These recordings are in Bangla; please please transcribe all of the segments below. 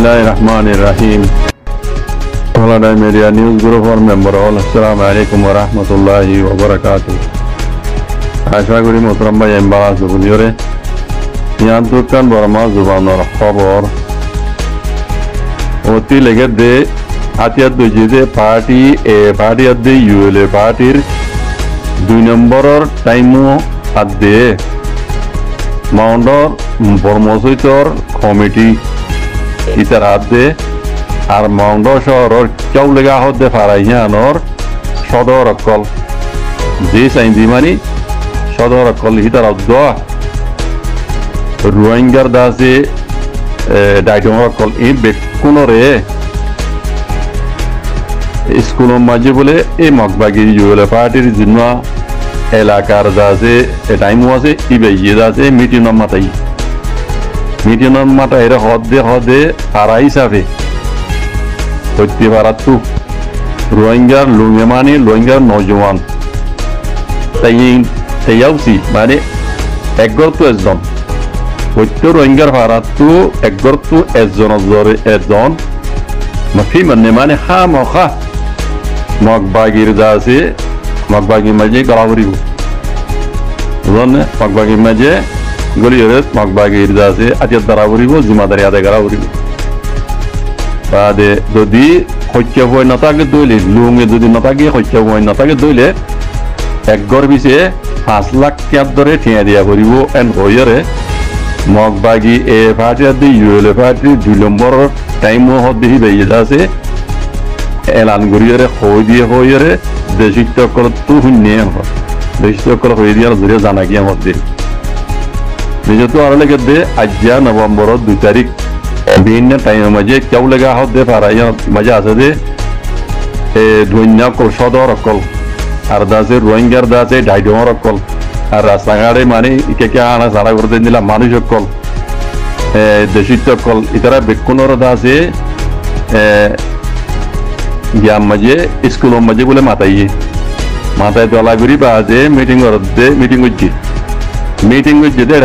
Bismillahirrahmanirrahim. Holiday Media News Group for member all. Assalamu alaikum wa rahmatullahi wa barakatuh. আশা করি মোহতরম ভাই এমবালা জুবুলিয়রে ইয়ান তুরকান বর্মা জুবানোর খবর অতি লেগে দে আতিয়াত দুইজে পার্টি আদে ইউএলএ পার্টির 2 নম্বরের টাইমও আদে মাউন্ডর বর্মসৈতর কমিটি ইতার আদে আর মাউন্ড শহরের চৌলেগা হদে ফারাইয়ানোর সদর অকল যে সাইন্দি মানি সদর অকল হিতার অদ্দ রোহিঙ্গার দাসে ডাইটং অকল এই বেকুনরে স্কুলের মাঝে বলে এই মগবাগি ইউএলএ পার্টির জন্য এলাকার দাসে টাইমও আছে ইবে ইয়ে দাসে মিটিংর মাথায় এরা হদে পারা হিসাবে হইতে পারাতু রোহিঙ্গার লুঙ্গে মানে রোহিঙ্গার নজওয়ান তাইয়াউসি মানে একগর তো একজন হইতে রোহিঙ্গার পারাতু একগর তো একজন মাফি মানে হা মখা মগবাগির দাসে মগবাগির মাঝে গলা ভরিব বুঝলেন মগবাগির মাঝে গলিয়রে মগবাগির দাসে আতিয়ার দ্বারা ভরিব জিম্মাদারি আদায় করা ভরিব বাদে যদি হত্যা বই নথাকে দইলে লুঙে যদি নথাকে হত্যা বই নথাকে দইলে একগর পিছে 5 লাখ টাকার দরে ঠিয়া দিয়া করিব এন হইরে মগবাগি এ পার্টি আদি ইউএলএ পার্টি 2 নম্বর টাইমও হদে হিবে আছে এলান করিরে হইরে দেশিত কল তু হুন্নে দেশিত কল হই দিয়া জুড়ে জানা গিয়া হদে যেহেতু আর লেগে দে আজ্জা নভেম্বর 2 তারিখ বিভিন্ন টাইমের মাঝে কেউ লেগা হতে পারা মাঝে আছে যে ধন্যা কল সদর অকল আর দাসে রোহিঙ্গার দাসে ডাইডর অকল আর রাস্তাঘাটে মানে কে আনা সারা করতে দিলাম মানুষ অকল দেশিত অকল ইতারা বেকুনর দাসে গ্যাম মাঝে স্কুলের মাঝে বলে মাথায় তলা করি বা যে মিটিং হচ্ছে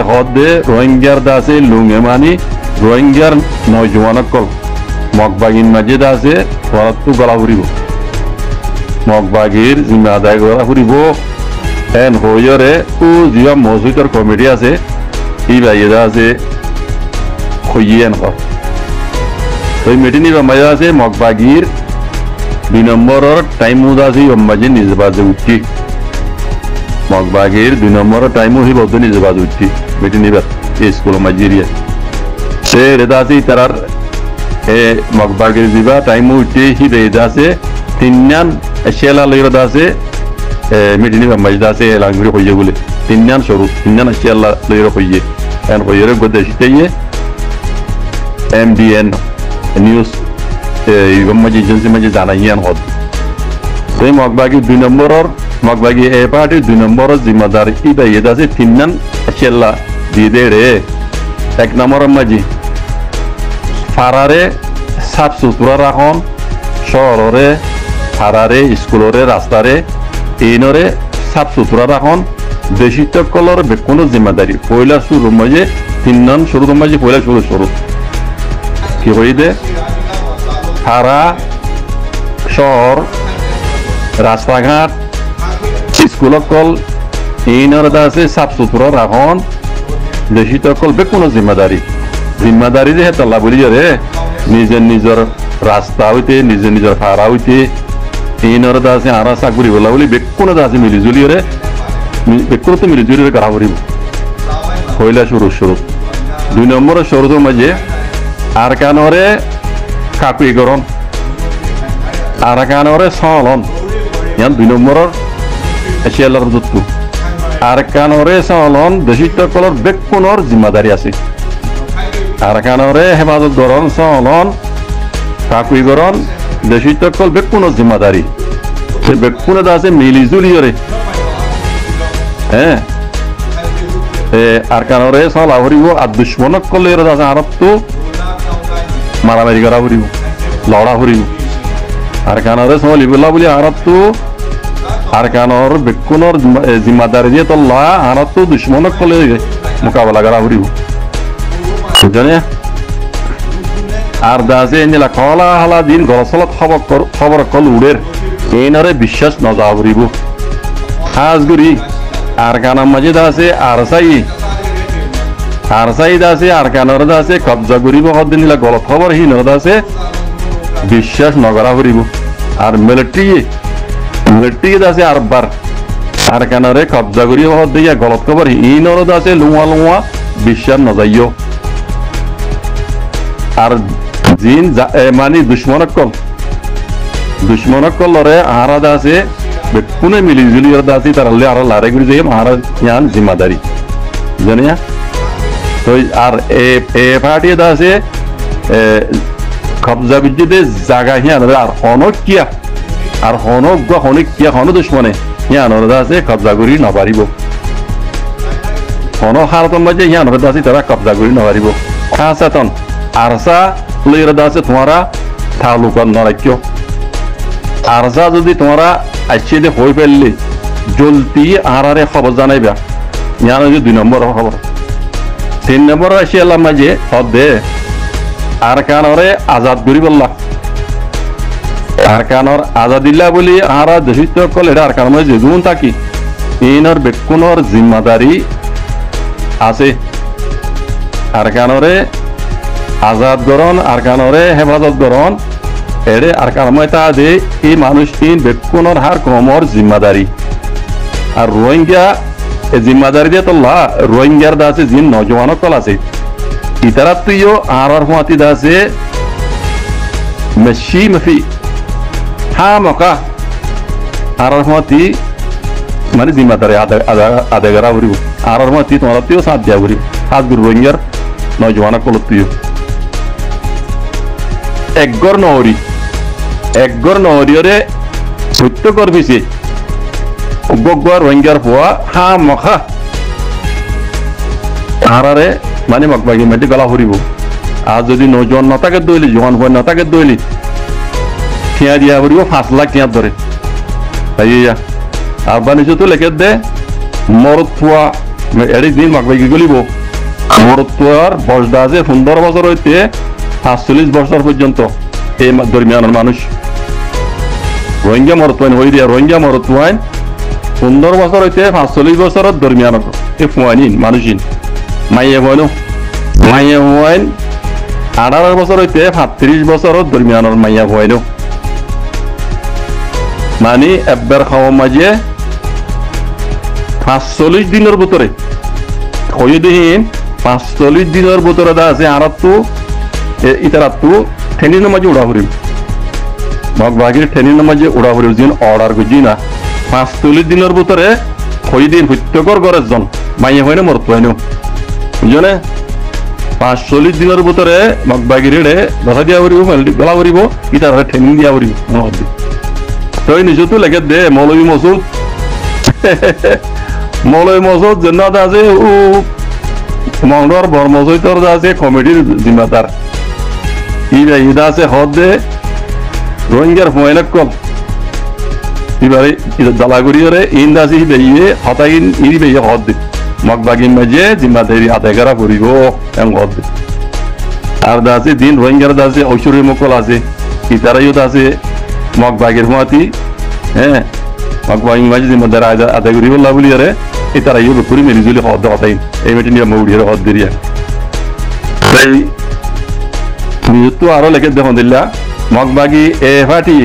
হদে রোহিঙ্গার দাসে লুঙ্গে মানি রোহিঙ্গার নজওয়ান অকল মগবাগির মাঝে আছে ঘরতো গলা ফুরিব মগবাগির জিম্মা আদায় করা ফুরিব এন হইরে ও যিয়া মসজিদর কমিটি আছে এই বাইরে আছে খইয়েন কর ওই মিটিনি মাঝে আছে মগবাগির 2 নম্বরের টাইম আছে মাঝে নিজ বাজে উঠি মগবাগির 2 নম্বরের টাইমও হি বলতে নিজ বাজে উঠি মিটিনি স্কুল মাঝে সে রেদাসি তারার মগবাগির দিবা টাইম উঠে হি রেদাসে তিননান এশিয়ালা লইরা দাসে মিটিনি বামাই দাসে লাঙ্গুরি হইয়ে বলে তিননান এশিয়ালা লইরা হইয়ে এন হইরে গদেশিতেয়ে এমডিএন নিউজ ইগমাজি এজেন্সি মাঝে জানাইয়ান হদ সেই মগবাগি 2 নম্বরের মগবাগি এ পার্টি 2 নম্বরের জিম্মাদার কি বাইয়ে দাসে তিননান এশিয়ালা দিয়ে দে রে 1 নম্বরের মাঝে ফারারে সাফ সুতরা রাখন শহরে ফারারে স্কুলরে রাস্তারে এইনরে সাফ সুতরা রাখন দেশিত কলর বেকুনো জিম্মাদারি পয়লা শুরু মাঝে 3 নং শুরু মাঝে পয়লা শুরু কি হই দে ফারা শহর রাস্তাঘাট স্কুল কল এইনরে আছে সাফ সুতরা রাখন দেশিত কল বেকুনো জিম্মাদারি যে হেতলা বলি রে নিজের রাস্তা হইতে নিজের ফারা হইতে এইনর দাসে আর চাকরি বলা বলি বেকুনো দাসে মিলিজুলি রে বেকুনো মিলিজুলি রে করা করিব পয়লা শুরু 2 নম্বরের শুরুর মাঝে আর কানরে কাকুই গরম আর কানরে সলন ইয়ান 2 নম্বরের এশিয়ালার যুক্ত আর কানরে সলন দেশিত কলর বেকুনোর জিম্মাদারি আছে আর কানরে হেফাজত গরণ সলন কাকুই গরণ দেশিত কল বেকুনো জিম্মাদারি সে বেকুনো দাসে মিলিজুলিয়রে হ্যাঁ আর কানরে সল আহরিব আর দুশ্মনক কলে দাসে আরব তো মারামারি করা হরিব লড়া হরিব আর কানরে সল ইবুল্লাহ বলি আরব তো আর কানর বেকুনোর জিম্মাদারি দিয়ে তল্লা আরব তো দুশ্মনক কলে মোকাবেলা করা হরিব জানে আর দাসে নিলা কলা হালা দিন গলসলত খবর কল উড়ের এইনরে বিশ্বাস নজা করিব খাস করি আর কানার মাঝে দাসে আর সাই দাসে আর কানর দাসে কবজা করিব হদ নিলা গলত খবর হিনর দাসে বিশ্বাস নগরা করিব আর মিলিটারি দাসে আরবার আর কানরে কবজা করিব হদ দিয়া গলত খবর হিনর দাসে লুয়া বিশ্বাস নজাইও আর জিন মানে দুশ্মনক কলরে আহারা দাসে বেকুনে মিলিজুলি দাসি তার আর লারে গুলি যাই আহারা ইয়ান জিম্মাদারি জানিয়া তো আর এ পার্টি দাসে কবজা বিদ্যুতে জায়গা হিয়ান আর হনক কিয়া হন দুশ্মনে হিয়ান দাসে কবজা করি নপারিব হন হারতন মাঝে হিয়ান দাসি তারা কবজা করি নপারিব খাসাতন আরসা লইরা দাসে তোমারা তালুকাত নরাক্য আরসা যদি তোমরা আইছে দে হই ফেললে জলদি আহারে খবর জানাইবা ইয়ান যে 2 নম্বর খবর 3 নম্বর আসি আল্লাহ মাঝে হদে আর কানরে আজাদ করি বললা আর কানর আজাদিল্লা বলি আহারা দেশিত কল এটা আর কান মাঝে যেগুন থাকি ইনর বেকুনর জিম্মাদারি আছে আর কানরে আজাদ গরণ আর কানরে হেফাজত গরণ এড়ে আর কারমাইতা দে এই মানুষ তিন বেকুনর হার কমর জিম্মাদারি আর রোহিঙ্গা জিম্মাদারি দিয়ে তোলা রোহিঙ্গার দাসে জিন নজওয়ান কল আছে ইতারা তুইও আর হুয়াতি দাসে মেশি মফি হা মকা আর হুয়াতি মানে জিম্মাদারি আদা করা করিব আর হুয়াতি তোমার তুইও সাথ দিয়া করিব খাস করে রোহিঙ্গার নজওয়ান কল তুইও একগর নহরিয়রে সত্য করবিছে গগর রোহিঙ্গার পোয়া হা মখা আরারে মানে মকবাগি মেটি গলা ফুরিব আর যদি নজন নতাকে দইলি জোয়ান ভয় নতাকে দইলি ঠিয়া দিয়া ফুরিব 5 লাখ ঠিয়া ধরে তাইয়া আর বানিছো তো লেখে দে মরতুয়া এড়ি দিন মকবাগি গলিব মরতুয়ার বয়সটা আছে 15 বছর হইতে 45 বছর পর্যন্ত এই দরমিয়ানের মানুষ রোহিঙ্গা মরতুয়াইন হই দিয়া রোহিঙ্গা মরতুয়াইন 15 বছর হইতে 45 বছরের দরমিয়ানের এই ফুয়াইন মানুষিন মাইয়ে হইন 18 বছর হইতে 35 বছরের দরমিয়ানের মাইয়া হইন মানে একবার খাওয়া মাঝে 45 দিনের ভিতরে হই দিন 45 দিনের ভিতরে দা আছে আর তো ইতারাতু ঠেনির মাঝে উড়া ফুরিব মগবাগির ঠেনির মাঝে উড়া ফুরিব দিন অর্ডার করছি না 45 দিনের ভিতরে হই দিন হত্যকর করে জন মাইয়া হইনে মরতো হইনো বুঝলে 45 দিনের ভিতরে মগবাগির ধরা দিয়া ফুরিব গলা ফুরিব ইতারা ঠেনি দিয়া ফুরিব তই নিজেতো লেগে দে মৌলবী মসুদ জন্নাত আছে ও মংডর বর্মজৈতর আছে কমিটির জিম্মাদার ইদা আছে হদ দে রোহিঙ্গার ফয়নাক কল ইবারে দালাগুড়িরে ইন্দাসি বেইয়ে হতাইন ইরি বেইয়ে হদ দে মগবাগিন মাঝে জিম্মাদারি আদায় করা করিব এম হদ দে আর দাসে দিন রোহিঙ্গার দাসে ঐশ্বর্য মকল আছে ইতারাইও দাসে মগবাগির হুয়াতি হ্যাঁ মগবাগিন মাঝে জিম্মাদারি আদায় করিব লাবলি আরে ইতারাইও পুরি মিলিজুলি হদ হতাইন এই মেটি নিয়ে মৌড়িয়ে হদ দিরিয়া তাই তো আরো লেখে দেখুন দিল্লা মগবাগি এ ফাটি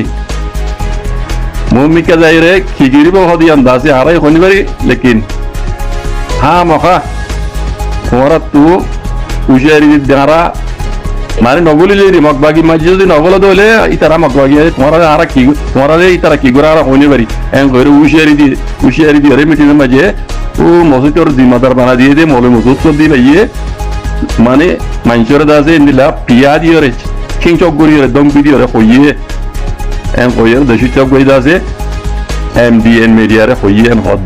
মুমিকা যাইরে খিগিরিব হদিয়ান দাসে আরাই হনিবারি লেকিন হা মখা তোমারা তু উজারি দ্বারা মানে নগলি লেরি মগবাগি মাঝে যদি নগল দলে ইতারা মগবাগি তোমারা আরা কি তোমারা ইতারা কি গোরা আরা হনিবারি এন কইরে উজারি দি রে মিটিনের মাঝে ও মসজিদের জিম্মাদার বানা দিয়ে দে মৌলবী মসুদ কর দিলে ইয়ে মানে মানুষের দাসে নিলা পিয়া দিয়ে খিং চক গড়িয়ে দম দিয়ে হইয়ে এম হইয়ে দেশি চক গড়ি দাসে MDN মিডিয়ারে হইয়ে এম হদ